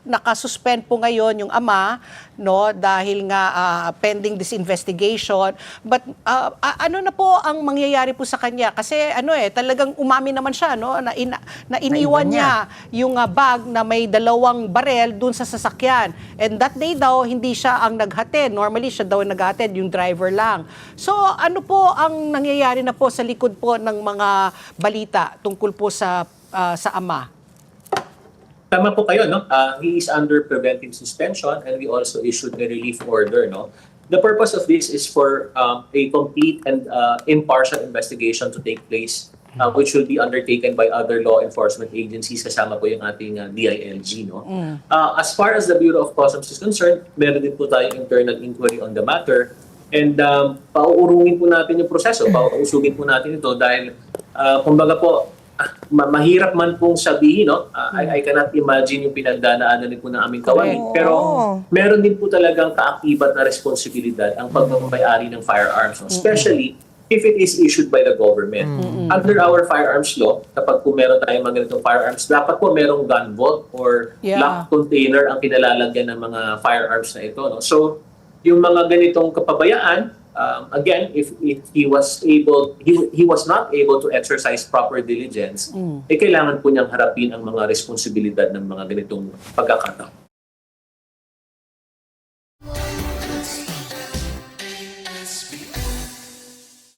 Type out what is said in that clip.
nakasuspend po ngayon yung ama, no, dahil nga pending this investigation. But ano na po ang mangyayari po sa kanya? Kasi talagang umamin naman siya, no, na iniwan niya yung bag na may 2 barel dun sa sasakyan. And that day daw, hindi siya ang naghatid. Normally, siya daw ang naghatid, yung driver lang. So, ano po ang nangyayari na po sa likod po ng mga balita tungkol po sa ama? Tama po kayo, no? He is under preventive suspension and we also issued a relief order, no? The purpose of this is for a complete and impartial investigation to take place, which will be undertaken by other law enforcement agencies, kasama po yung ating DILG, no? As far as the Bureau of Customs is concerned, meron din po tayong internal inquiry on the matter. And pauurungin po natin yung proseso, pauusugin po natin ito dahil kumbaga po, mahirap man pong sabihin, no? I cannot imagine yung pinagdanaanan din po ng aming kawani. Pero meron din po talagang kaakibat na responsibilidad ang pagmamayari ng firearms, no? Especially if it is issued by the government. Under our firearms law, kapag po meron tayong mga ganitong firearms, dapat po merong gun vault or lock container ang kinalalagyan ng mga firearms na ito, no? So, yung mga ganitong kapabayaan, again, if he was not able to exercise proper diligence, kailangan po niyang harapin ang mga responsibilidad ng mga ganitong pagkakataon.